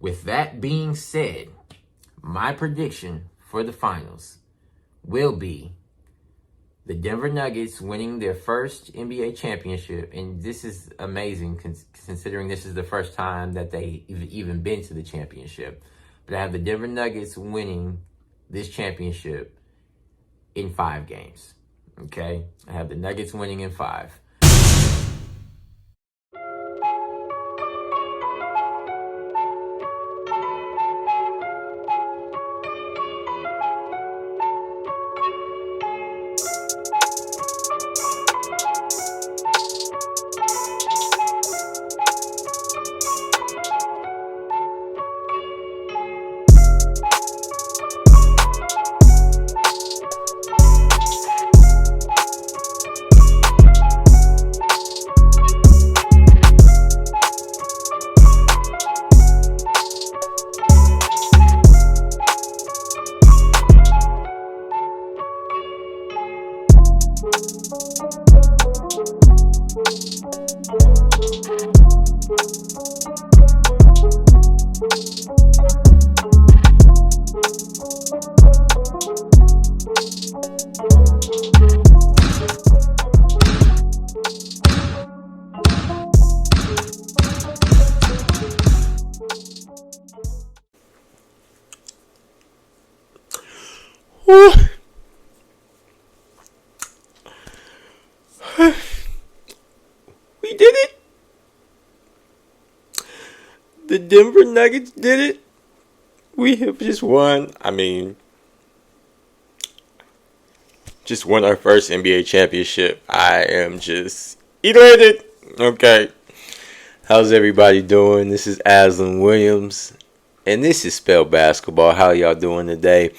With that being said, my prediction for the finals will be the Denver Nuggets winning their first NBA championship. And this is amazing considering this is the first time that they even been to the championship. But I have the Denver Nuggets winning this championship in 5 games. Okay? I have the Nuggets winning in 5. We did it. The Denver Nuggets did it. We have just won. Just won our first NBA championship. I am just elated. Okay. How's everybody doing? This is Aslan Williams. And this is Spell Basketball. How y'all doing today?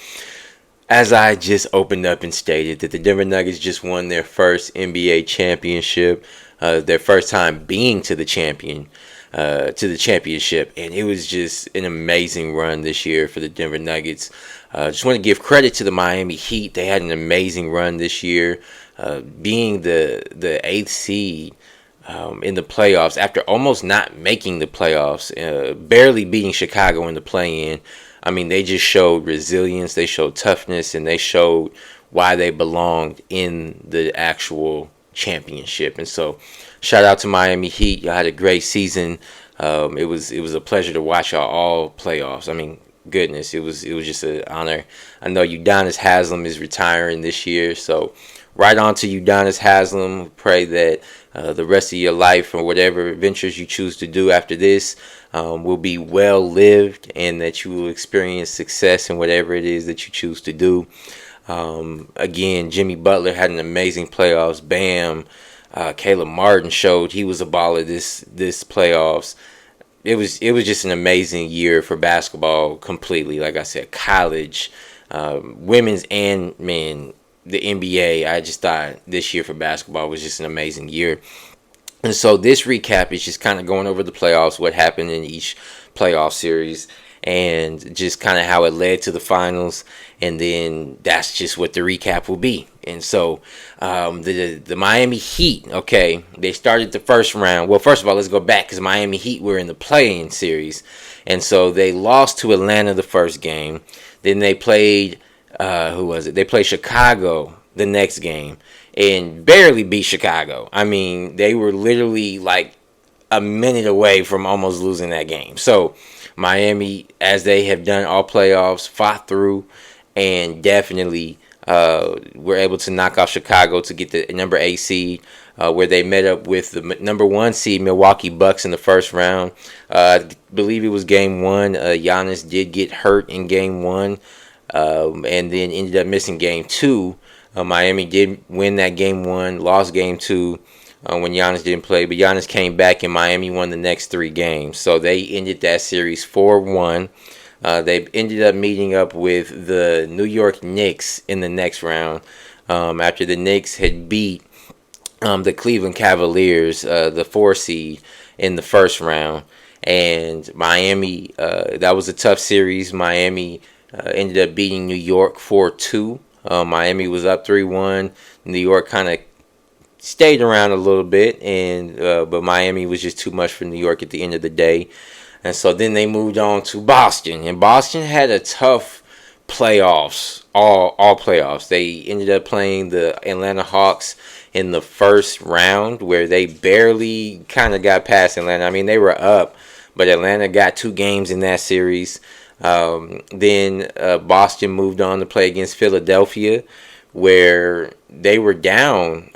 As I just opened up and stated that the Denver Nuggets just won their first NBA championship, their first time being to the championship, and it was just an amazing run this year for the Denver Nuggets. Just want to give credit to the Miami Heat. They had an amazing run this year, being the 8th seed in the playoffs after almost not making the playoffs, barely beating Chicago in the play-in. They just showed resilience, they showed toughness, and they showed why they belonged in the actual championship. And so, shout out to Miami Heat. Y'all had a great season. It was a pleasure to watch y'all all playoffs. Goodness, it was just an honor. I know Udonis Haslem is retiring this year, so right on to Udonis Haslem. Pray that the rest of your life or whatever ventures you choose to do after this will be well lived, and that you will experience success in whatever it is that you choose to do. Again, Jimmy Butler had an amazing playoffs. Bam. Caleb Martin showed he was a baller this playoffs. It was just an amazing year for basketball completely. Like I said, college, women's and men, the NBA. I just thought this year for basketball was just an amazing year. And so this recap is just kind of going over the playoffs, what happened in each playoff series, and just kind of how it led to the finals. And then that's just what the recap will be. And so the Miami Heat, okay, they started the first round. Well, first of all, let's go back because Miami Heat were in the play-in series. And so they lost to Atlanta the first game. Then they played, who was it? They played Chicago the next game and barely beat Chicago. They were literally like a minute away from almost losing that game. So Miami, as they have done all playoffs, fought through and definitely were able to knock off Chicago to get the number 8 seed, where they met up with the number 1 seed Milwaukee Bucks in the first round. I believe it was game 1. Giannis did get hurt in game 1, and then ended up missing game 2. Miami did win that game 1, lost game 2 when Giannis didn't play, but Giannis came back and Miami won the next 3 games. So they ended that series 4-1. They ended up meeting up with the New York Knicks in the next round, after the Knicks had beat the Cleveland Cavaliers, the 4 seed, in the first round. And Miami, that was a tough series. Miami ended up beating New York 4-2. Miami was up 3-1. New York kind of stayed around a little bit, and but Miami was just too much for New York at the end of the day. And so then they moved on to Boston, and Boston had a tough playoffs, all playoffs. They ended up playing the Atlanta Hawks in the first round, where they barely kind of got past Atlanta. I mean, they were up, but Atlanta got 2 games in that series. Then Boston moved on to play against Philadelphia, where they were down.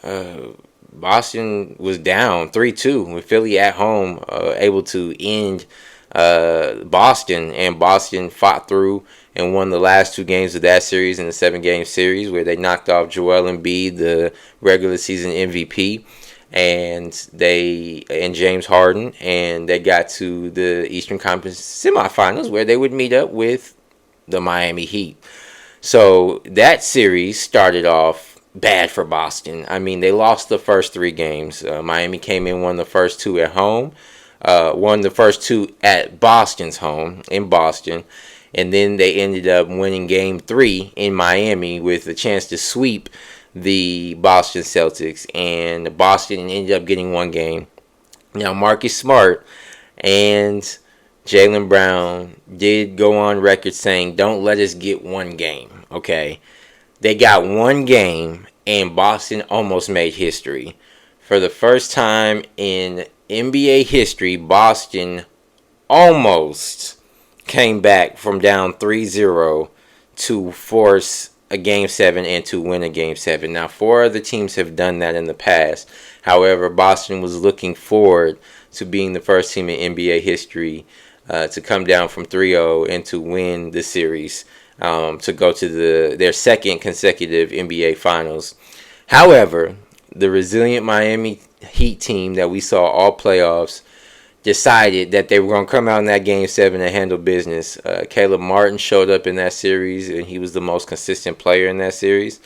Boston was down 3-2 with Philly at home, able to end Boston, and Boston fought through and won the last 2 games of that series in the 7-game series, where they knocked off Joel Embiid, the regular season MVP, and James Harden, and they got to the Eastern Conference semifinals, where they would meet up with the Miami Heat. So that series started off bad for Boston. I mean, they lost the first 3 games. Miami came in, won the first 2 at home, won the first 2 at Boston's home in Boston, and then they ended up winning Game 3 in Miami with a chance to sweep the Boston Celtics, and Boston ended up getting 1 game. Now, Marcus Smart and Jaylen Brown did go on record saying, "Don't let us get 1 game." Okay, they got 1 game, and Boston almost made history. For the first time in NBA history, Boston almost came back from down 3-0 to force a Game 7 and to win a Game 7. Now, 4 other teams have done that in the past. However, Boston was looking forward to being the first team in NBA history to come down from 3-0 and to win the series, to go to their second consecutive NBA Finals. However, the resilient Miami Heat team that we saw all playoffs decided that they were going to come out in that Game 7 and handle business. Caleb Martin showed up in that series, and he was the most consistent player in that series.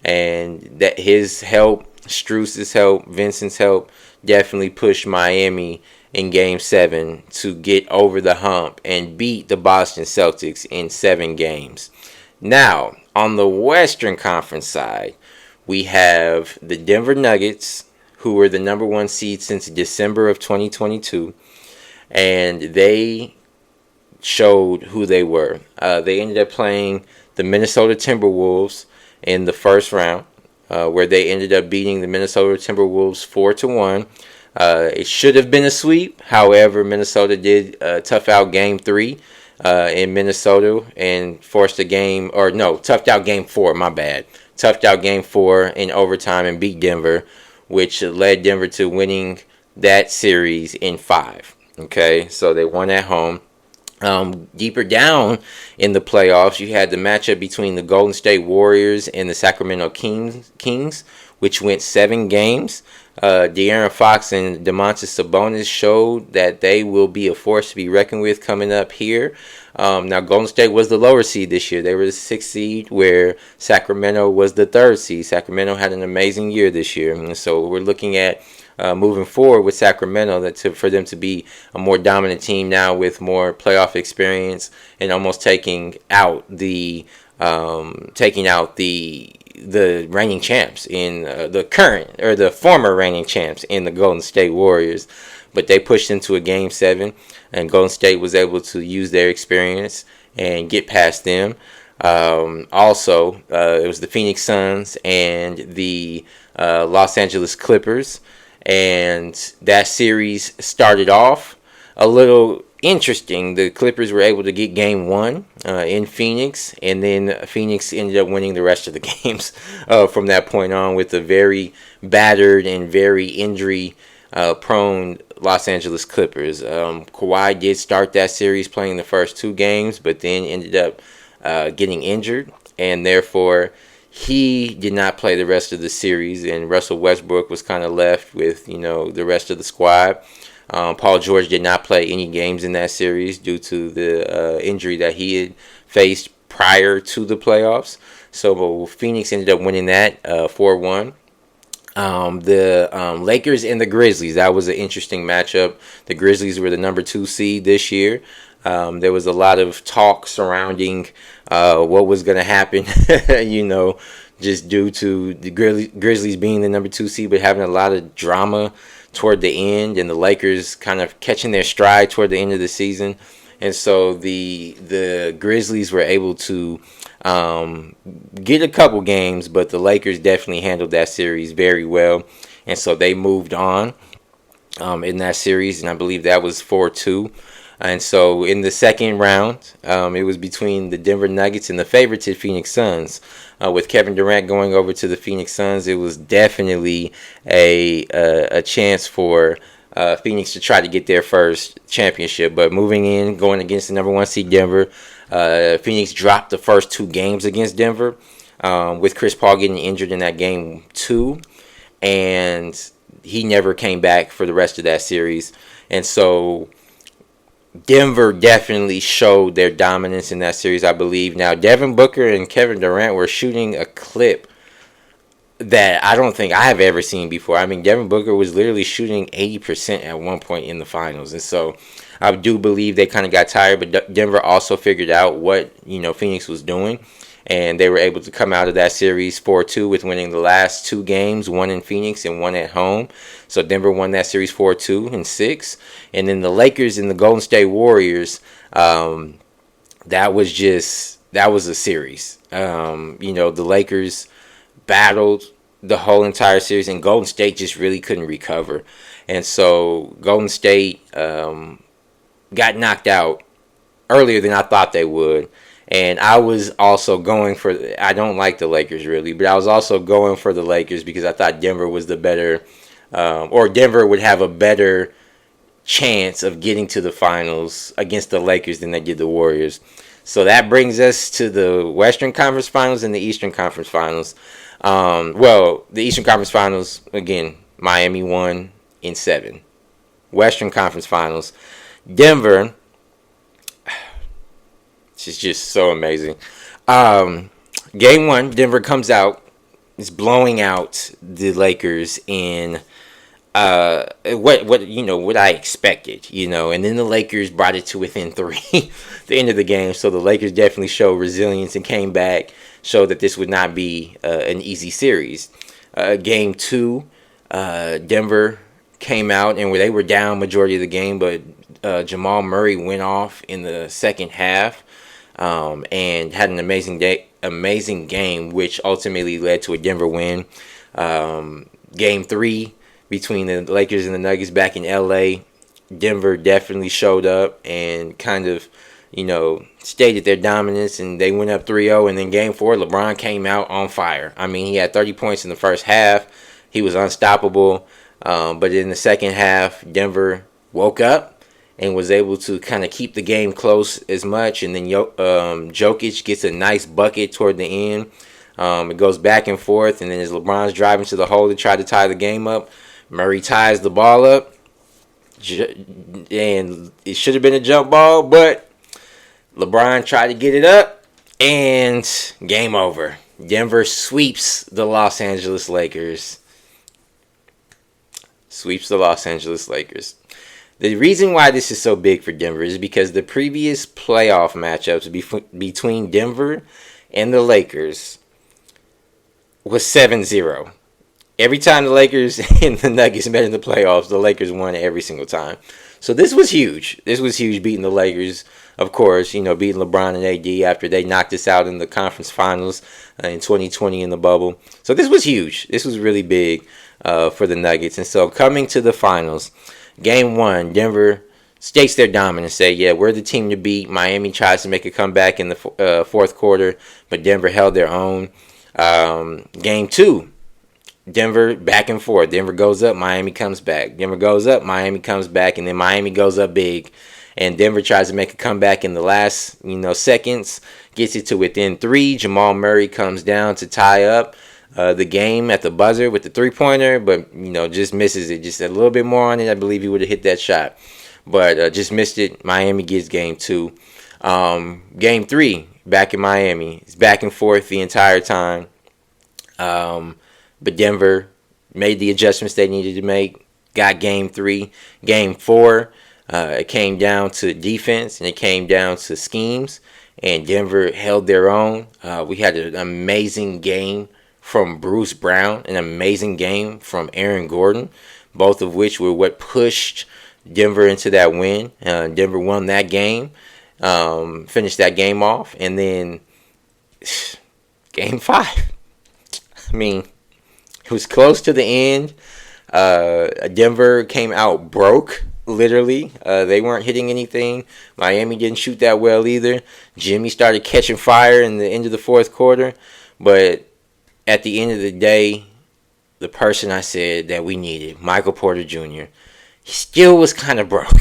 And that his help, Strus's help, Vincent's help, definitely pushed Miami in Game 7 to get over the hump and beat the Boston Celtics in 7 games. Now, on the Western Conference side, we have the Denver Nuggets, who were the number 1 seed since December of 2022, and they showed who they were. They ended up playing the Minnesota Timberwolves in the first round, where they ended up beating the Minnesota Timberwolves 4-1. It should have been a sweep. However, Minnesota did tough out Game 3 in Minnesota and forced toughed out Game 4, my bad. Toughed out Game 4 in overtime and beat Denver, which led Denver to winning that series in 5. Okay, so they won at home. Deeper down in the playoffs, you had the matchup between the Golden State Warriors and the Sacramento Kings, which went 7 games. De'Aaron Fox and Domantas Sabonis showed that they will be a force to be reckoned with coming up here. Now, Golden State was the lower seed this year. They were the 6th seed, where Sacramento was the 3rd seed. Sacramento had an amazing year this year. And so we're looking at moving forward with Sacramento for them to be a more dominant team now with more playoff experience and almost taking out the reigning champs in the former reigning champs in the Golden State Warriors. But they pushed into a Game 7, and Golden State was able to use their experience and get past them. Also, it was the Phoenix Suns and the Los Angeles Clippers, and that series started off a little interesting. The Clippers were able to get Game 1 in Phoenix, and then Phoenix ended up winning the rest of the games from that point on, with a very battered and very injury prone Los Angeles Clippers. Kawhi did start that series playing the first 2 games, but then ended up getting injured, and therefore he did not play the rest of the series, and Russell Westbrook was kind of left with, the rest of the squad. Paul George did not play any games in that series due to the injury that he had faced prior to the playoffs. So Phoenix ended up winning that 4-1. The Lakers and the Grizzlies, that was an interesting matchup. The Grizzlies were the number 2 seed this year. There was a lot of talk surrounding what was going to happen, just due to the Grizzlies being the number 2 seed, but having a lot of drama toward the end, and the Lakers kind of catching their stride toward the end of the season. And so the Grizzlies were able to get a couple games, but the Lakers definitely handled that series very well. And so they moved on in that series, and I believe that was 4-2. And so in the second round, it was between the Denver Nuggets and the favorited Phoenix Suns. With Kevin Durant going over to the Phoenix Suns, it was definitely a chance for Phoenix to try to get their first championship. But moving in, going against the number one seed Denver, Phoenix dropped the first two games against Denver, with Chris Paul getting injured in that game 2. And he never came back for the rest of that series. And so Denver definitely showed their dominance in that series, I believe. Now, Devin Booker and Kevin Durant were shooting a clip that I don't think I have ever seen before. I mean, Devin Booker was literally shooting 80% at one point in the finals. And so I do believe they kind of got tired, but Denver also figured out what, Phoenix was doing. And they were able to come out of that series 4-2 with winning the last two games, one in Phoenix and one at home. So Denver won that series 4-2 in 6. And then the Lakers and the Golden State Warriors, that was a series. The Lakers battled the whole entire series, and Golden State just really couldn't recover. And so Golden State got knocked out earlier than I thought they would. And I was also going for, I don't like the Lakers really, but I was also going for the Lakers because I thought Denver was the better, or Denver would have a better chance of getting to the finals against the Lakers than they did the Warriors. So that brings us to the Western Conference Finals and the Eastern Conference Finals. The Eastern Conference Finals, again, Miami won in 7. Western Conference Finals, Denver. It's just so amazing. Game 1, Denver comes out, is blowing out the Lakers in what I expected, and then the Lakers brought it to within 3 the end of the game. So the Lakers definitely showed resilience and came back, showed that this would not be an easy series. Game 2, Denver came out and they were down majority of the game, but Jamal Murray went off in the second half. And had an amazing game, which ultimately led to a Denver win. Game 3 between the Lakers and the Nuggets back in LA, Denver definitely showed up and kind of, stated their dominance, and they went up 3-0. And then Game 4, LeBron came out on fire. I mean, he had 30 points in the first half. He was unstoppable. But in the second half, Denver woke up and was able to kind of keep the game close as much. And then Jokic gets a nice bucket toward the end. It goes back and forth. And then as LeBron's driving to the hole to try to tie the game up, Murray ties the ball up. And it should have been a jump ball, but LeBron tried to get it up. And game over. Denver sweeps the Los Angeles Lakers. The reason why this is so big for Denver is because the previous playoff matchups between Denver and the Lakers was 7-0. Every time the Lakers and the Nuggets met in the playoffs, the Lakers won every single time. So this was huge. Beating the Lakers, of course, beating LeBron and AD after they knocked us out in the conference finals in 2020 in the bubble. So this was huge. This was really big for the Nuggets. And so coming to the finals, Game 1, Denver states their dominance. Say, yeah, we're the team to beat. Miami tries to make a comeback in the fourth quarter, but Denver held their own. Game 2, Denver back and forth. Denver goes up, Miami comes back. Denver goes up, Miami comes back, and then Miami goes up big. And Denver tries to make a comeback in the last, seconds, gets it to within 3. Jamal Murray comes down to tie up the game at the buzzer with the 3-pointer, but just misses it. Just a little bit more on it, I believe he would have hit that shot, but just missed it. Miami gets Game 2. Game 3, back in Miami. It's back and forth the entire time, but Denver made the adjustments they needed to make. Got Game 3. Game 4, it came down to defense and it came down to schemes, and Denver held their own. We had an amazing game from Bruce Brown, an amazing game from Aaron Gordon. both of which were what pushed Denver into that win. Denver won that game, finished that game off, and then Game 5. I mean, it was close to the end. Denver came out broke, literally. They weren't hitting anything. Miami didn't shoot that well either. Jimmy started catching fire in the end of the fourth quarter. But at the end of the day, the person I said that we needed, Michael Porter Jr., he still was kind of broke.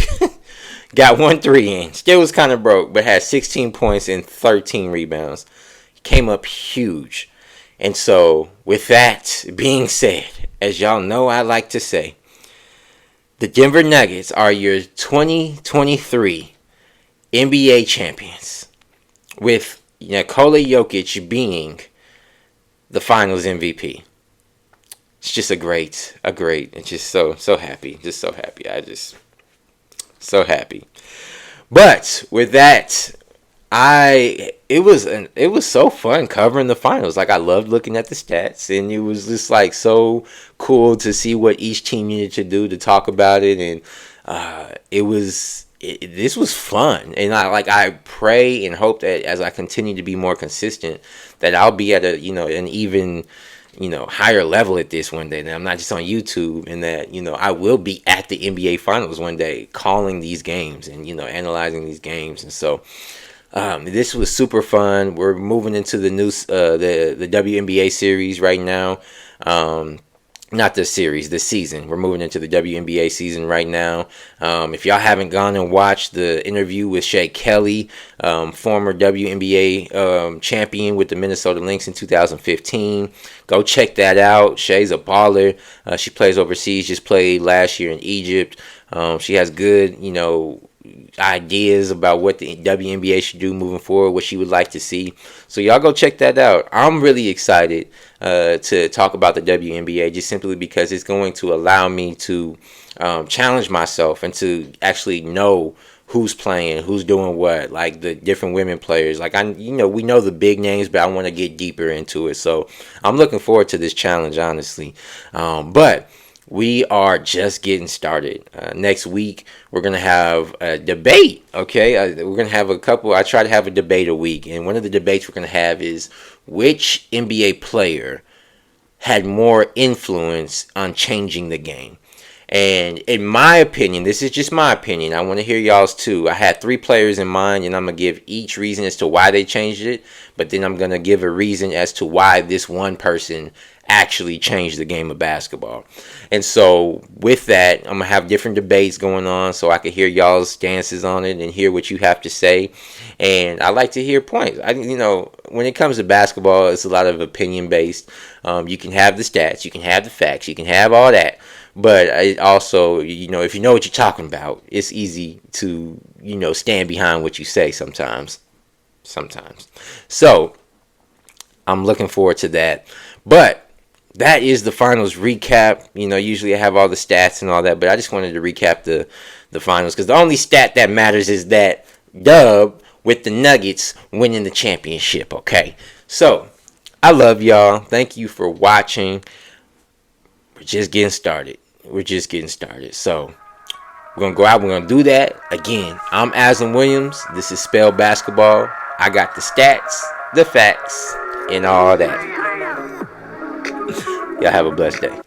Got 1 3 in. Still was kind of broke, but had 16 points and 13 rebounds. Came up huge. And so, with that being said, as y'all know I like to say, the Denver Nuggets are your 2023 NBA champions, with Nikola Jokic being the Finals MVP. It's just a great, it's just so happy, so happy. But with that, it was so fun covering the finals. Like, I loved looking at the stats, and it was just like so cool to see what each team needed to do to talk about it, and this was fun. And I pray and hope that as I continue to be more consistent, that I'll be at an even higher level at this one day. That I'm not just on YouTube, and that I will be at the NBA Finals one day, calling these games and analyzing these games. And so this was super fun. We're moving into the new the WNBA series right now. Not the series, the season. We're moving into the WNBA season right now. If y'all haven't gone and watched the interview with Shea Kelly, former WNBA champion with the Minnesota Lynx in 2015, go check that out. Shea's a baller. She plays overseas, just played last year in Egypt. She has good, ideas about what the WNBA should do moving forward, what she would like to see. So y'all go check that out. I'm really excited to talk about the WNBA, just simply because it's going to allow me to challenge myself and to actually know who's playing, who's doing what, like the different women players. Like, we know the big names, but I want to get deeper into it. So I'm looking forward to this challenge, honestly. But we are just getting started. Next week, we're going to have a debate, okay? We're going to have I try to have a debate a week. And one of the debates we're going to have is, which NBA player had more influence on changing the game? And in my opinion, this is just my opinion, I want to hear y'all's too. I had 3 players in mind, and I'm going to give each reason as to why they changed it. But then I'm going to give a reason as to why this one person actually changed the game of basketball. And so with that, I'm gonna have different debates going on so I can hear y'all's stances on it and hear what you have to say. And I like to hear points. When it comes to basketball, it's a lot of opinion based. You can have the stats, you can have the facts, you can have all that. But it also, if you know what you're talking about, it's easy to, stand behind what you say sometimes. So I'm looking forward to that. But that is the finals recap. Usually I have all the stats and all that, but I just wanted to recap the finals, because the only stat that matters is that dub with the Nuggets winning the championship, okay? So, I love y'all. Thank you for watching. We're just getting started. So, we're going to go out. We're going to do that. Again, I'm Aslan Williams. This is Spell Basketball. I got the stats, the facts, and all that. Y'all have a blessed day.